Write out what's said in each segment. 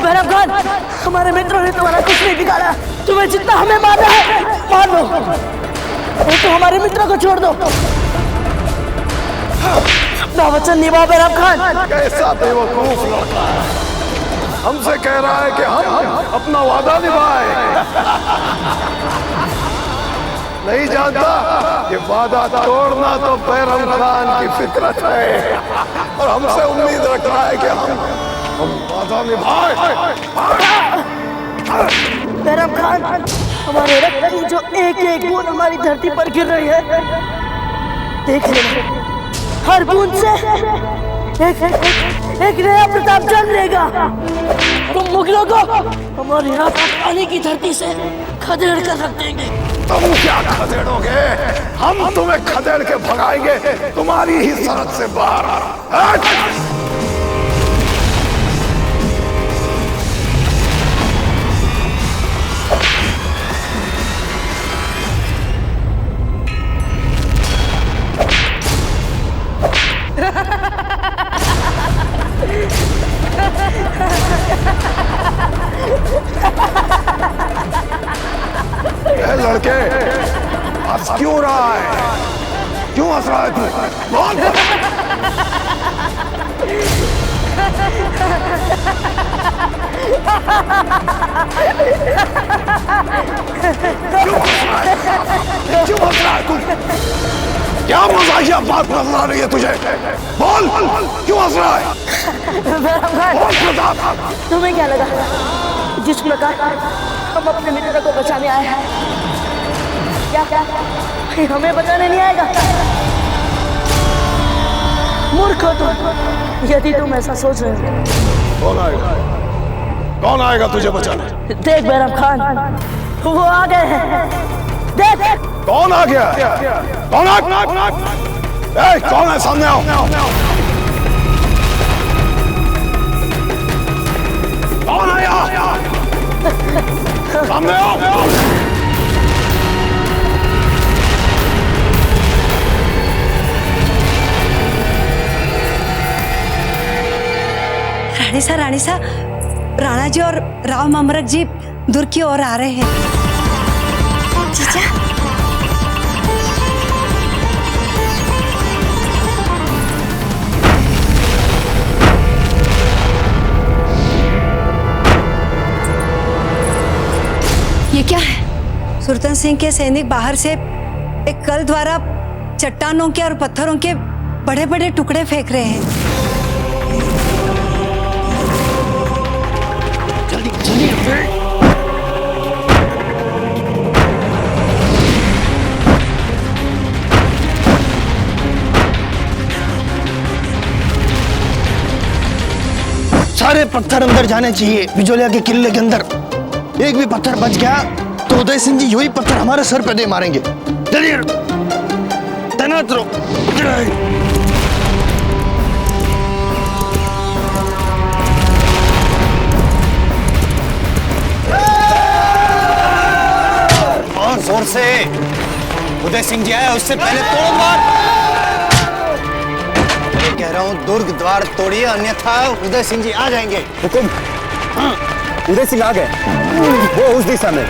बैरम खान, हमारे मित्रों ने तुम्हारा कुछ नहीं बिगाड़ा। तुम्हें जितना हमें मारना है मार लो, नहीं तो हमारे मित्रों को छोड़ दो। अपना वचन निभा बैरम खान। कैसा बेवकूफ लड़का है, हमसे कह रहा है कि हम अपना वादा निभाए। नहीं जानता कि वादा तोड़ना तो बैरम खान की फितरत है, और हमसे उम्मीद रख रहा है कि हम वादा निभाए। बैरम खान, हमारे रक्त की जो एक एक बूंद हमारी धरती पर गिर रही है, देख लेना, हर बूंद से एक नया प्रताप जन्मेगा। तुम मुगलों को हमारे यहाँ पानी की धरती से खदेड़ कर रख देंगे। तुम क्या खदेड़ोगे? हम तुम्हें खदेड़ के भगाएंगे तुम्हारी ही सरहद से बाहर। लड़के, हंस क्यों रहा है? क्यों हंस रहा है तू? बोल। क्यों हंस रहा है तू? क्या मजाकिया बात नजर आ रही है तुझे? बोल, क्यों हंस रहा है? बोल प्रताप, तुम्हें क्या लगा जिस प्रकार हम अपने मित्र को बचाने आए हैं, क्या हमें बचाने नहीं आएगा? मूर्ख हो तुम, यदि तुम ऐसा सोच रहे हो। कौन आएगा? कौन आएगा तुझे बचाने? देख बैरम खान, वो आ गए हैं। देख कौन आ गया? कौन है? सामने आओ। कौन आया? सामने आओ। रानी सा, राणा जी और राव ममरक जी दूर की ओर आ रहे हैं। जीजा, ये क्या है? सुरतन सिंह के सैनिक बाहर से एक कल द्वारा चट्टानों के और पत्थरों के बड़े बड़े टुकड़े फेंक रहे हैं। सारे पत्थर अंदर जाने चाहिए बिजोलिया के किले के अंदर। एक भी पत्थर बच गया तो उदय सिंह जी यही पत्थर हमारे सर पे दे मारेंगे। चलिए, तैनात रहो। और जोर से, उदय सिंह जी आया उससे पहले तोड़ मार। कह रहा हूँ दुर्ग द्वार तोड़िए, अन्यथा उदय सिंह जी आ जाएंगे। हुकुम। हाँ, उदय सिंह आ गए, वो उस दिशा में।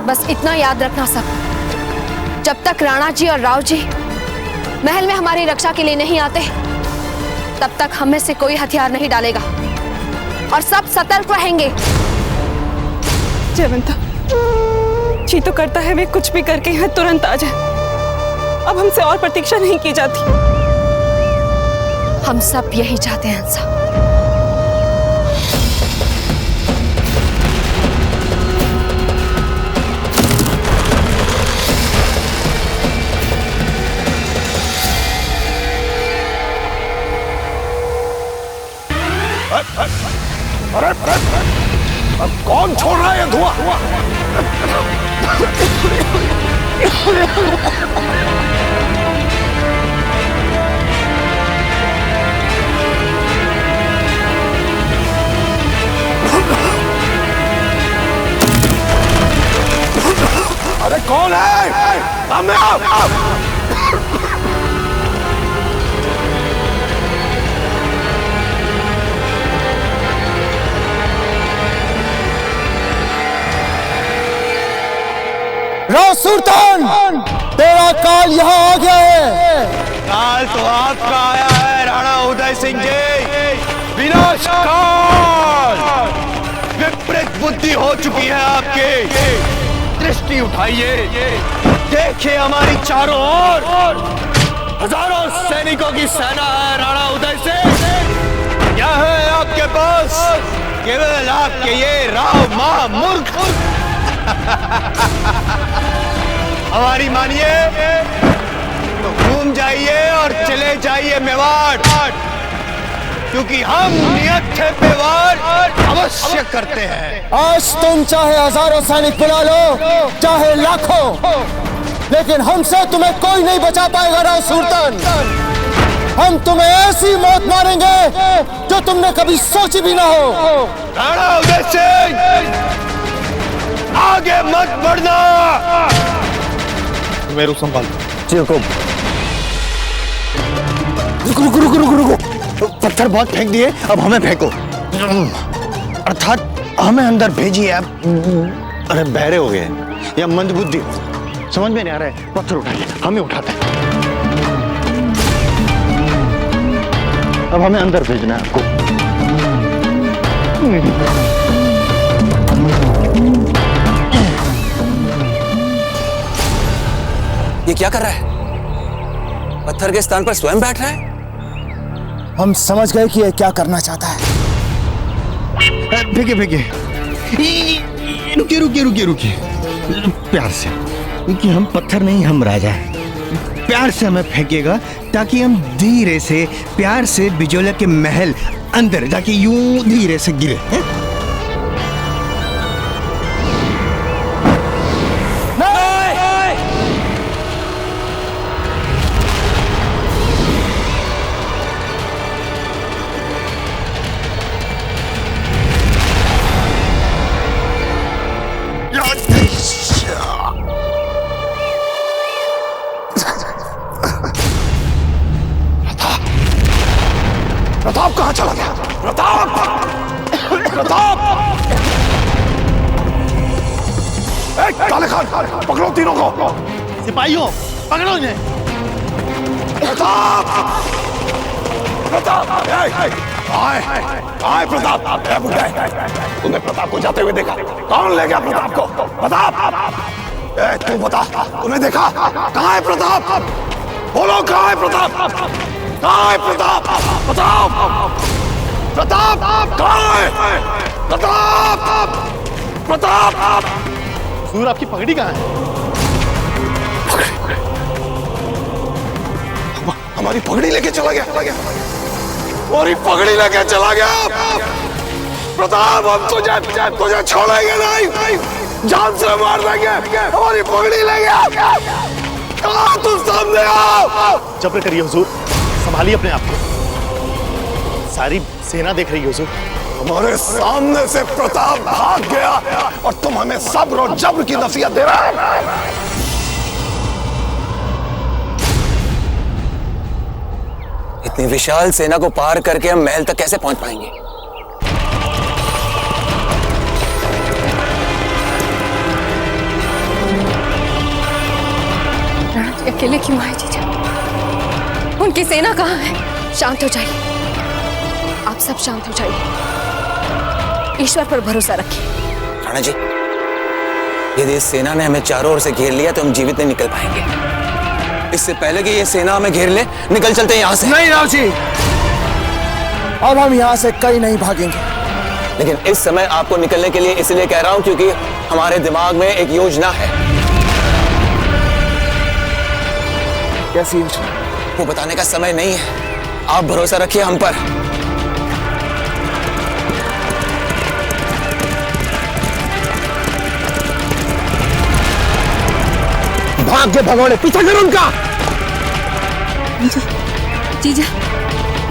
बस इतना याद रखना सब, जब तक राणा जी और राव जी महल में हमारी रक्षा के लिए नहीं आते, तब तक हमें से कोई हथियार नहीं डालेगा और सब सतर्क रहेंगे। जयवंता, जी तो करता है वे कुछ भी करके यहाँ तुरंत आ जाए। अब हमसे और प्रतीक्षा नहीं की जाती। हम सब यही चाहते हैं हंसा। अरे कौन छोड़ रहा है ये धुआं? सामने आओ। राव सुल्तान, तेरा काल यहाँ आ गया है। काल तो आपका आया है राणा उदय सिंह जी। विनाश काल, विपरीत बुद्धि हो चुकी है आपकी। दृष्टि उठाइए, देखिए हमारी चारों ओर हजारों सैनिकों की सेना है राणा उदय सिंह। क्या है आपके पास? केवल आपके ये राव महामूर्ख। हमारी मानिए तो घूम जाइए और चले जाइए मेवाड़, क्योंकि हम नियत थे मेवाड़ अवश्य करते हैं। आज तुम चाहे हजारों सैनिक बुला लो, चाहे लाखों, लेकिन हमसे तुम्हें कोई नहीं बचा पाएगा राव सुल्तान। हम तुम्हें ऐसी मौत मारेंगे जो तुमने कभी सोची भी ना हो। राणा उदय सिंह, आगे मत बढ़ना। मेरू संभाल। रुको रुको रुको रुको रुको। पत्थर बहुत फेंक दिए, अब हमें फेंको। अर्थात हमें अंदर भेजिए आप। अरे बहरे हो गए या मंदबुद्धि, समझ में नहीं आ रहा है। पत्थर उठाइए, हम ही उठाते हैं। अब हमें अंदर भेजना है आपको। ये क्या कर रहा है? पत्थर के स्थान पर स्वयं बैठ रहा है। हम समझ गए कि ये क्या करना चाहता है। फेंके फेंके, रुकिए रुकिए रुकिए रुकिए, प्यार से, क्योंकि हम पत्थर नहीं, हम राजा हैं। प्यार से हमें फेंकेगा ताकि हम धीरे से, प्यार से बिजोलिया के महल अंदर जाके यूं धीरे से गिरे। प्रताप कहाँ चला गया? प्रताप, प्रताप! काले खान, पकड़ो तीनों को। सिपाहियों, पकड़ो इन्हें। प्रताप, प्रताप, आए प्रताप। तूने प्रताप को जाते हुए देखा? कौन ले गया प्रताप को? प्रताप, तू बता, तूने देखा? कहाँ है प्रताप? बोलो, कहाँ है प्रताप? कहाँ है प्रताप? प्रताप, प्रताप कहाँ है? प्रताप, प्रताप। सूर, आपकी पगड़ी कहाँ है? हमारी पगड़ी लेके चला गया। हमारी पगड़ी लेके चला गया। प्रताप, हम तुझे छोड़ेंगे नहीं, जान से मार देंगे। हमारी पगड़ी ले गया। कहाँ तुम? सामने आओ। जबर करिए हुजूर, संभालिए अपने आप को। सारी सेना देख रही है हुजूर। हमारे सामने से प्रताप भाग गया और तुम हमें सब्र और जब्र की नसीहत दे रहे हो। इतनी विशाल सेना को पार करके हम महल तक कैसे पहुंच पाएंगे? अकेले क्यों आए जीजा? उनकी सेना कहाँ है? शांत हो जाइए, आप सब शांत हो जाइए। ईश्वर पर भरोसा रखिए। राणा जी, यदि इस सेना ने हमें चारों ओर से घेर लिया तो हम जीवित नहीं निकल पाएंगे। इससे पहले कि ये सेना हमें घेर ले, निकल चलते हैं यहाँ से। नहीं राव जी, अब हम यहाँ से कहीं नहीं भागेंगे। लेकिन इस समय आपको निकलने के लिए इसलिए कह रहा हूँ क्योंकि हमारे दिमाग में एक योजना है। कैसी योजना? वो बताने का समय नहीं है, आप भरोसा रखिए हम पर। भाग के भगोड़े, पीछा कर उनका। जीजा,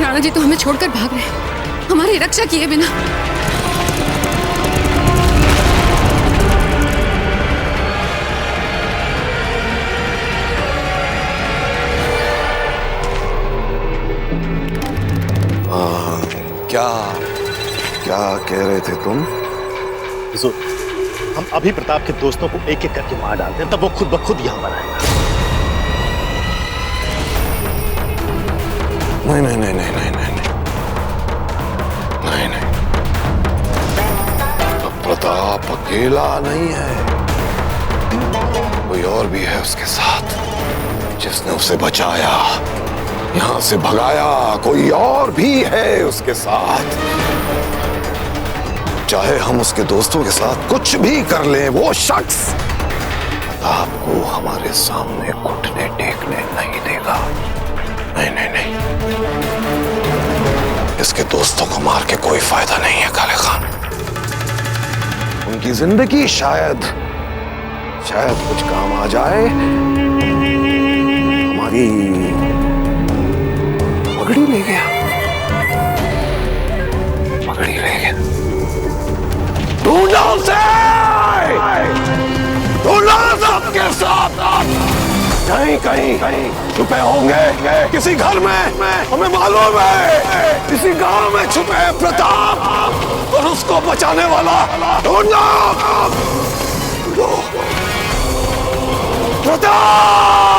राणा जी तो हमें छोड़कर भाग रहे हैं, हमारी रक्षा किए बिना। क्या क्या कह रहे थे तुम? हुजूर, हम अभी प्रताप के दोस्तों को एक एक करके मार डालते हैं, तब वो खुद ब खुद यहाँ पर आएगा। नहीं नहीं नहीं नहीं नहीं नहीं नहीं नहीं, अब प्रताप अकेला नहीं है, कोई और भी है उसके साथ जिसने उसे बचाया, यहां से भगाया। कोई और भी है उसके साथ। चाहे हम उसके दोस्तों के साथ कुछ भी कर लें, वो शख्स प्रताप को हमारे सामने घुटने टेकने नहीं देगा। नहीं नहीं नहीं, इसके दोस्तों को मार के कोई फायदा नहीं है काले खान। उनकी जिंदगी शायद कुछ काम आ जाए। हमारी पगड़ी ले गया, पगड़ी ले गया। ढूंढो उसे, ढूंढो सबके साथ। कहीं कहीं कहीं छुपे होंगे किसी घर में, हमें मालूम है किसी गांव में छुपे है प्रताप और उसको बचाने वाला। ढूंढो प्रताप।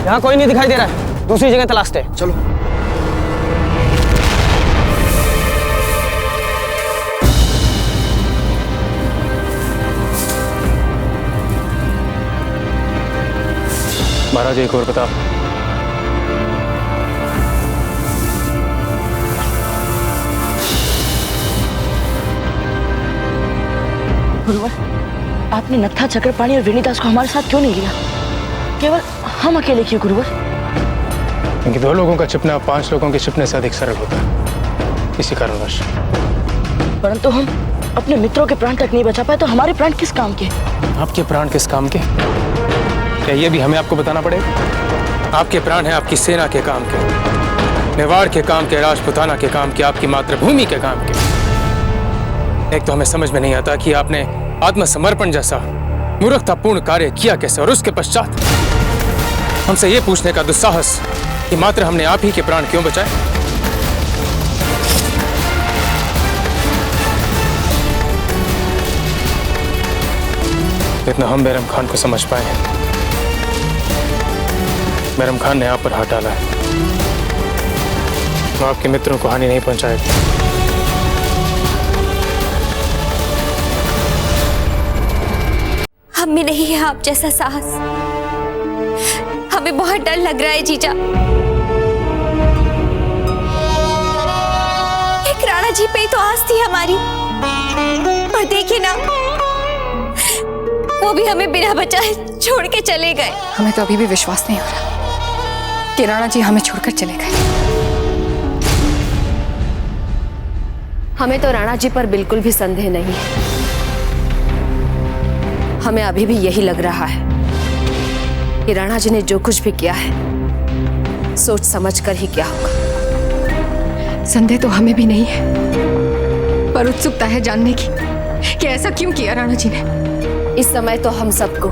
यहाँ कोई नहीं दिखाई दे रहा है, दूसरी जगह तलाशते हैं। चलो। महाराज एक और बता। गुरुवर, आपने नत्था, चक्रपाणी और वेणुदास को हमारे साथ क्यों नहीं लिया? केवल हम अकेले क्यों गुरुवर? क्योंकि 2 लोगों का छिपना 5 लोगों के छिपने से अधिक सरल होता है, इसी कारणवश। परंतु हम अपने मित्रों के प्राण तक नहीं बचा पाए, तो हमारे प्राण किस काम के? आपके प्राण किस काम के? क्या ये भी हमें आपको बताना पड़ेगा? आपके प्राण हैं आपकी सेना के काम के, मेवाड़ के काम के, राजपुताना के काम के, आपकी मातृभूमि के काम के। एक तो हमें समझ में नहीं आता कि आपने आत्मसमर्पण जैसा मूर्खतापूर्ण कार्य किया कैसे, और उसके पश्चात हमसे ये पूछने का दुस्साहस कि मात्र हमने आप ही के प्राण क्यों बचाए। इतना हम बैरम खान को समझ पाए हैं। बैरम खान ने आप पर हाथ डाला है, वो आपके मित्रों को हानि नहीं पहुंचाएगा। हम में नहीं है आप जैसा साहस। हमें बहुत डर लग रहा है जीजा। एक राणा जी पे तो आस थी हमारी, और देखिए ना, वो भी हमें बिना बचाए छोड़ के चले गए। हमें तो अभी भी विश्वास नहीं हो रहा कि राणा जी हमें छोड़कर चले गए। हमें तो राणा जी पर बिल्कुल भी संदेह नहीं है। हमें अभी भी यही लग रहा है कि राणा जी ने जो कुछ भी किया है, सोच समझ कर ही किया होगा। संदेह तो हमें भी नहीं है, पर उत्सुकता है जानने की कि ऐसा क्यों किया राणा जी ने। इस समय तो हम सबको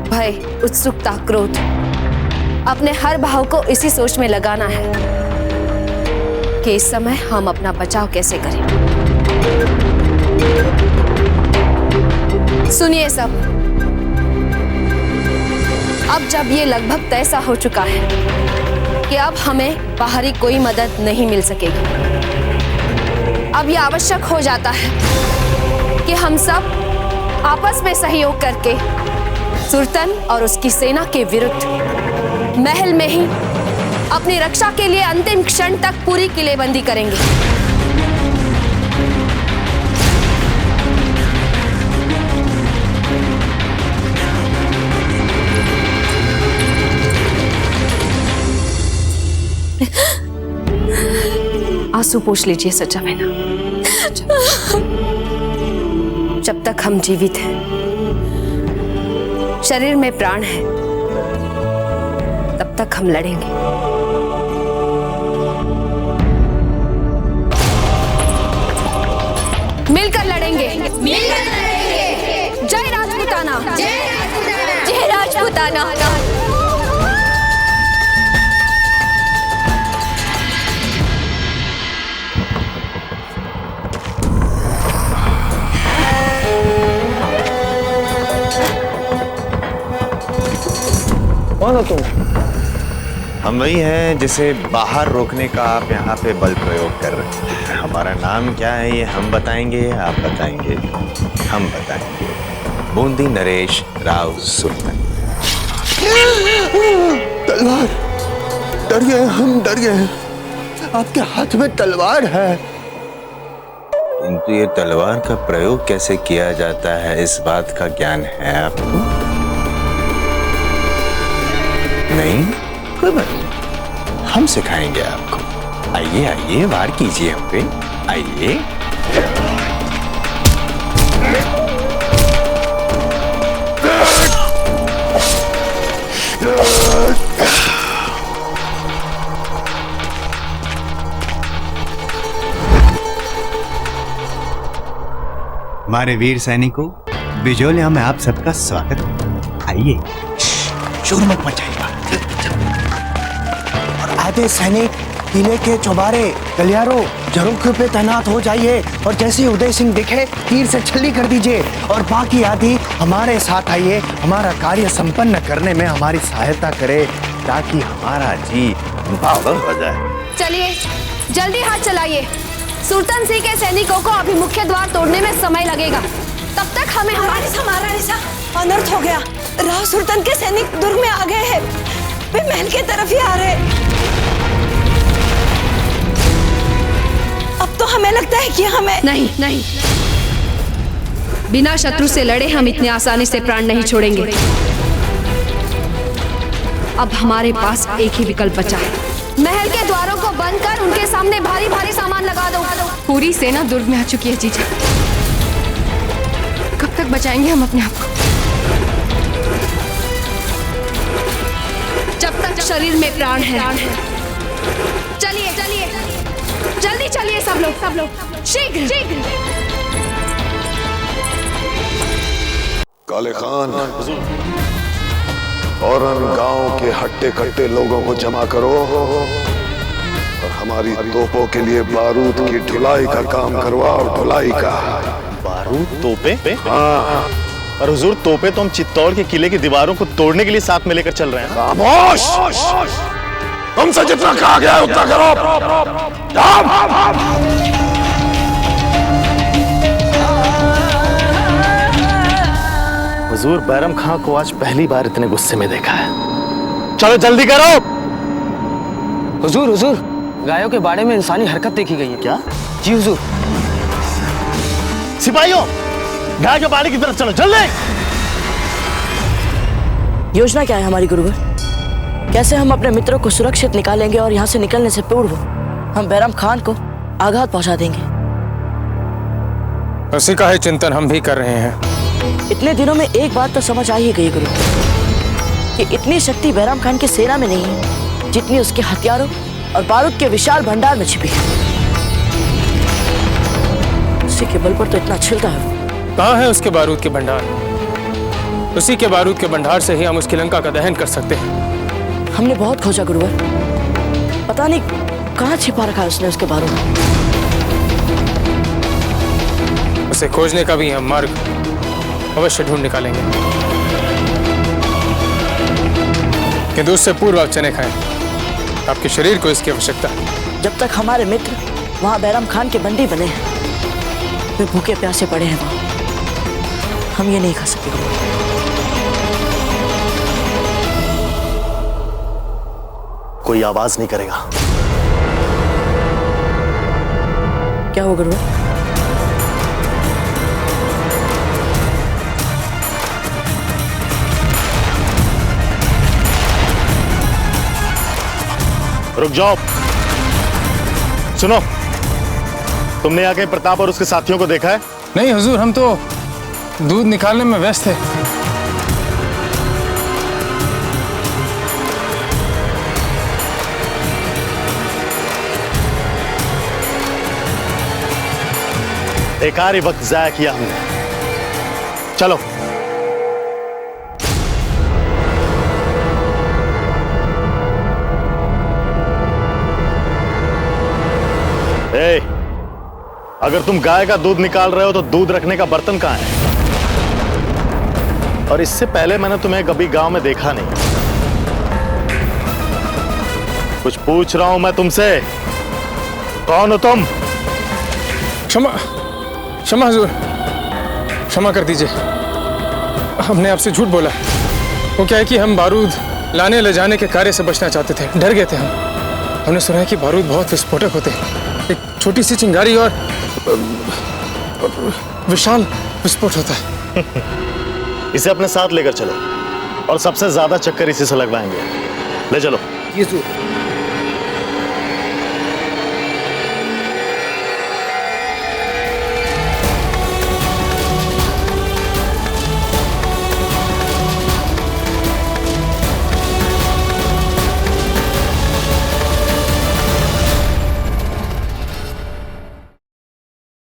भय, उत्सुकता, क्रोध, अपने हर भाव को इसी सोच में लगाना है कि इस समय हम अपना बचाव कैसे करें। सुनिए सब, अब जब ये लगभग तय सा हो चुका है कि अब हमें बाहरी कोई मदद नहीं मिल सकेगी, अब ये आवश्यक हो जाता है कि हम सब आपस में सहयोग करके सुरतन और उसकी सेना के विरुद्ध महल में ही अपनी रक्षा के लिए अंतिम क्षण तक पूरी किलेबंदी करेंगे। आंसू पोंछ लीजिए सच्चा मैना। जब तक हम जीवित हैं, शरीर में प्राण है, तब तक हम लड़ेंगे। राजपुताना, जय राजपुताना। कौन हो तुम? हम वही हैं जिसे बाहर रोकने का आप यहाँ पे बल प्रयोग कर रहे हैं। हमारा नाम क्या है ये हम बताएंगे, आप बताएंगे, हम बताएंगे। बूंदी नरेश राव सुल्तान। तलवार! डर गए, हम डर गए। आपके हाथ में तलवार है। किंतु ये तलवार का प्रयोग कैसे किया जाता है इस बात का ज्ञान है आपको? नहीं, कोई बात नहीं, हम सिखाएंगे आपको। आइए आइए, वार कीजिए हम पे, आइए। हमारे वीर सैनिकों, बिजोलिया में आप सबका स्वागत है। आइए, शोर मत मचाइए। और आधे सैनिक किले के चौबारे गलियारों झरोखे पे तैनात हो जाइए और जैसे ही उदय सिंह दिखे तीर से छल्ली कर दीजिए और बाकी आदि हमारे साथ आइए, हमारा कार्य संपन्न करने में हमारी सहायता करे ताकि हमारा जी बावल हो जाए। चलिए जल्दी हाथ चलाइए। सुल्तान सिंह के सैनिकों को अभी मुख्य द्वार तोड़ने में समय लगेगा। तब तक हमें महारानी अनर्थ हो गया। राव सुल्तान के सैनिक दुर्ग में आ गए हैं। वे महल की तरफ ही आ रहे हैं। अब तो हमें लगता है कि हमें नहीं, बिना शत्रु से लड़े हम इतने आसानी से प्राण नहीं छोड़ेंगे। अब हमारे पास एक ही विकल्प बचा है। महल के द्वारों को बंद कर उनके सामने भारी भारी सामान लगा दो। पूरी सेना दुर्ग में आ चुकी है जीजा। कब तक बचाएंगे हम अपने आप को? जब तक शरीर में प्राण है। चलिए जल्दी चलिए सब लोग शीघ्र। काले खान, फौरन गांव के हट्टे कट्टे लोगों को जमा करो और हमारी तोपों के लिए बारूद की ढुलाई का काम करवाओ। ढुलाई का बारूद? तोपे? हाँ। और हुजूर, तोपे तो हम चित्तौड़ के किले की दीवारों को तोड़ने के लिए साथ में लेकर चल रहे हैं। खामोश! तुमसे जितना कहा गया है उतना करो। हुजूर, बैरम खां को आज पहली बार इतने गुस्से में देखा है। चलो जल्दी करो। हुजूर, गायों के बाड़े में इंसानी हरकत देखी गई है। क्या? जी हुजूर। सिपाहियों, गाय के बाड़े की तरफ चलो, जल्दी। योजना क्या है हमारी गुरुवर? कैसे हम अपने मित्रों को सुरक्षित निकालेंगे और यहाँ से निकलने से पूर्व हम बैरम खान को आघात पहुंचा देंगे? उसी का ही चिंतन हम भी कर रहे हैं। इतने दिनों में एक बात तो समझ आ ही गई गुरु कि इतनी शक्ति बैरम खान की सेना में नहीं है जितनी उसके हथियारों और बारूद के विशाल भंडार में छिपी है। उसी के बल पर तो इतना छिलता है। कहाँ है उसके बारूद के भंडार? उसी के बारूद के भंडार से ही हम उसकी लंका का दहन कर सकते हैं। हमने बहुत खोजा गुरुवर, पता नहीं कहाँ छिपा रखा है उसने उसके बारूद। उसे खोजने का भी हम मार्ग अवश्य ढूंढ निकालेंगे, किंतु उससे पूर्व आप चने खाएं। आपके शरीर को इसकी आवश्यकता है। जब तक हमारे मित्र वहाँ बैरम खान के बंदी बने हैं, वे भूखे प्यासे पड़े हैं वहाँ, हम ये नहीं खा सकते। कोई आवाज नहीं करेगा। क्या हो गुरुवर? रुक जाओ। सुनो, तुमने यहाँ कहीं प्रताप और उसके साथियों को देखा है? नहीं हुजूर, हम तो दूध निकालने में व्यस्त थे। बेकार ही वक्त जाया किया हमने। चलो ए, अगर तुम गाय का दूध निकाल रहे हो तो दूध रखने का बर्तन कहाँ है? और इससे पहले मैंने तुम्हें कभी गांव में देखा नहीं। कुछ पूछ रहा हूं मैं तुमसे, कौन हो तुम? क्षमा क्षमा हुजूर, क्षमा कर दीजिए, हमने आपसे झूठ बोला। वो क्या है कि हम बारूद लाने ले जाने के कार्य से बचना चाहते थे, डर गए थे हमने सुना है कि बारूद बहुत विस्फोटक होते हैं। एक छोटी सी चिंगारी और विशाल विस्फोट होता है। इसे अपने साथ लेकर चलो और सबसे ज्यादा चक्कर इसी से लगवाएंगे। ले चलो। ये